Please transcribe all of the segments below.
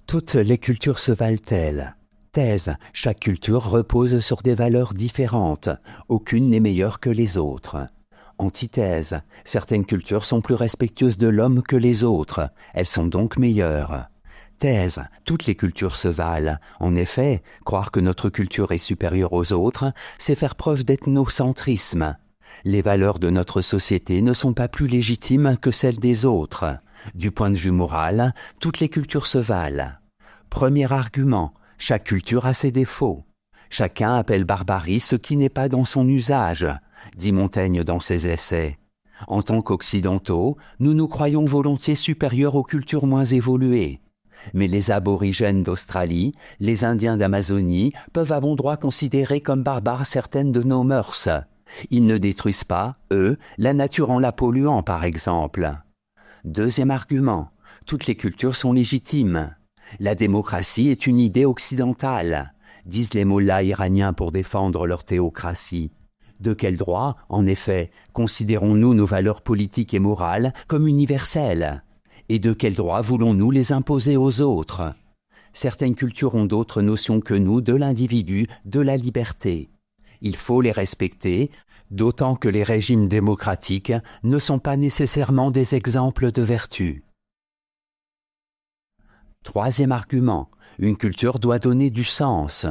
Toutes les cultures se valent-elles? Thèse, chaque culture repose sur des valeurs différentes, aucune n'est meilleure que les autres. Antithèse, certaines cultures sont plus respectueuses de l'homme que les autres, elles sont donc meilleures. Thèse, toutes les cultures se valent. En effet, croire que notre culture est supérieure aux autres, c'est faire preuve d'ethnocentrisme. Les valeurs de notre société ne sont pas plus légitimes que celles des autres. Du point de vue moral, toutes les cultures se valent. Premier argument, chaque culture a ses défauts. Chacun appelle barbarie ce qui n'est pas dans son usage, dit Montaigne dans ses essais. En tant qu'occidentaux, nous nous croyons volontiers supérieurs aux cultures moins évoluées. Mais les aborigènes d'Australie, les Indiens d'Amazonie peuvent à bon droit considérer comme barbares certaines de nos mœurs. Ils ne détruisent pas, eux, la nature en la polluant par exemple. Deuxième argument, toutes les cultures sont légitimes. La démocratie est une idée occidentale, disent les mollahs iraniens pour défendre leur théocratie. De quel droit, en effet, considérons-nous nos valeurs politiques et morales comme universelles? Et de quel droit voulons-nous les imposer aux autres? Certaines cultures ont d'autres notions que nous de l'individu, de la liberté. Il faut les respecter, d'autant que les régimes démocratiques ne sont pas nécessairement des exemples de vertu. Troisième argument, une culture doit donner du sens.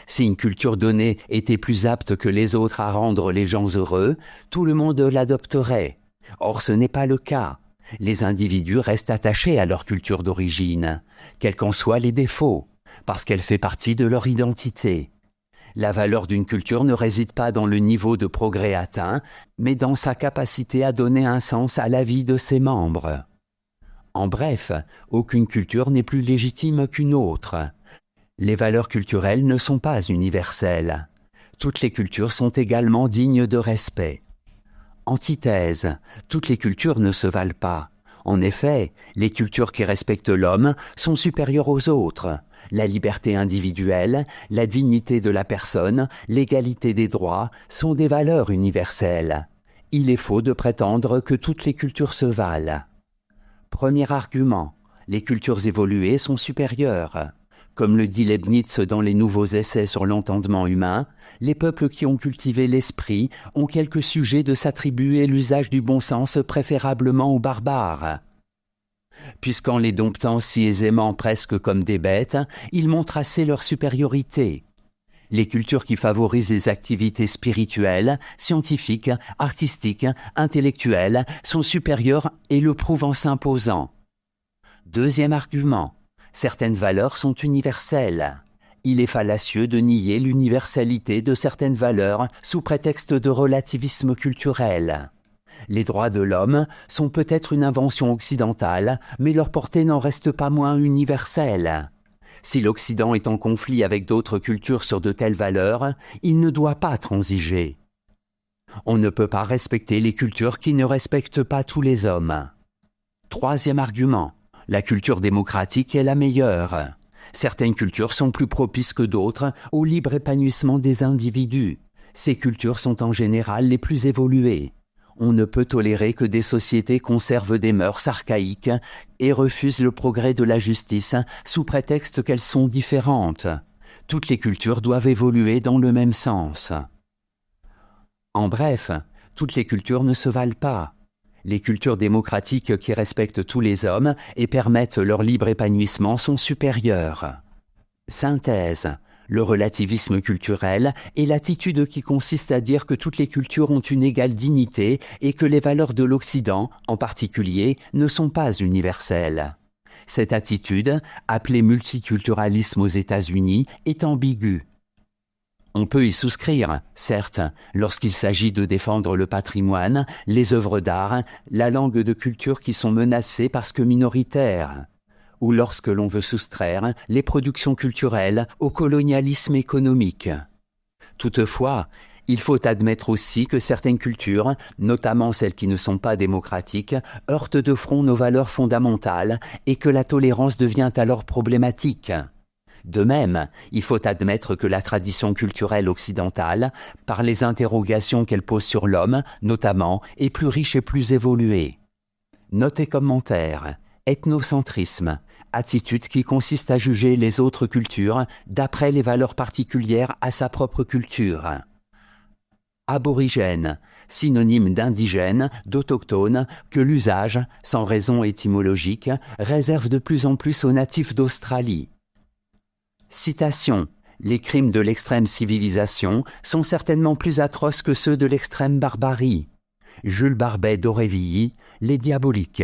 Si une culture donnée était plus apte que les autres à rendre les gens heureux, tout le monde l'adopterait. Or ce n'est pas le cas. Les individus restent attachés à leur culture d'origine, quels qu'en soient les défauts, parce qu'elle fait partie de leur identité. La valeur d'une culture ne réside pas dans le niveau de progrès atteint, mais dans sa capacité à donner un sens à la vie de ses membres. En bref, aucune culture n'est plus légitime qu'une autre. Les valeurs culturelles ne sont pas universelles. Toutes les cultures sont également dignes de respect. Antithèse, toutes les cultures ne se valent pas. En effet, les cultures qui respectent l'homme sont supérieures aux autres. La liberté individuelle, la dignité de la personne, l'égalité des droits sont des valeurs universelles. Il est faux de prétendre que toutes les cultures se valent. Premier argument, les cultures évoluées sont supérieures. Comme le dit Leibniz dans les nouveaux essais sur l'entendement humain, les peuples qui ont cultivé l'esprit ont quelque sujet de s'attribuer l'usage du bon sens préférablement aux barbares. Puisqu'en les domptant si aisément presque comme des bêtes, ils m'ont tracé leur supériorité. Les cultures qui favorisent les activités spirituelles, scientifiques, artistiques, intellectuelles sont supérieures et le prouvent en s'imposant. Deuxième argument. Certaines valeurs sont universelles. Il est fallacieux de nier l'universalité de certaines valeurs sous prétexte de relativisme culturel. Les droits de l'homme sont peut-être une invention occidentale, mais leur portée n'en reste pas moins universelle. Si l'Occident est en conflit avec d'autres cultures sur de telles valeurs, il ne doit pas transiger. On ne peut pas respecter les cultures qui ne respectent pas tous les hommes. Troisième argument. La culture démocratique est la meilleure. Certaines cultures sont plus propices que d'autres au libre épanouissement des individus. Ces cultures sont en général les plus évoluées. On ne peut tolérer que des sociétés conservent des mœurs archaïques et refusent le progrès de la justice sous prétexte qu'elles sont différentes. Toutes les cultures doivent évoluer dans le même sens. En bref, toutes les cultures ne se valent pas. Les cultures démocratiques qui respectent tous les hommes et permettent leur libre épanouissement sont supérieures. Synthèse. Le relativisme culturel est l'attitude qui consiste à dire que toutes les cultures ont une égale dignité et que les valeurs de l'Occident, en particulier, ne sont pas universelles. Cette attitude, appelée multiculturalisme aux États-Unis, est ambiguë. On peut y souscrire, certes, lorsqu'il s'agit de défendre le patrimoine, les œuvres d'art, la langue de culture qui sont menacées parce que minoritaires, ou lorsque l'on veut soustraire les productions culturelles au colonialisme économique. Toutefois, il faut admettre aussi que certaines cultures, notamment celles qui ne sont pas démocratiques, heurtent de front nos valeurs fondamentales et que la tolérance devient alors problématique. De même, il faut admettre que la tradition culturelle occidentale, par les interrogations qu'elle pose sur l'homme, notamment, est plus riche et plus évoluée. Note et commentaire. Ethnocentrisme, attitude qui consiste à juger les autres cultures d'après les valeurs particulières à sa propre culture. Aborigène, synonyme d'indigène, d'autochtone, que l'usage, sans raison étymologique, réserve de plus en plus aux natifs d'Australie. Citation. Les crimes de l'extrême civilisation sont certainement plus atroces que ceux de l'extrême barbarie. Jules Barbet d'Aurevilly, Les Diaboliques.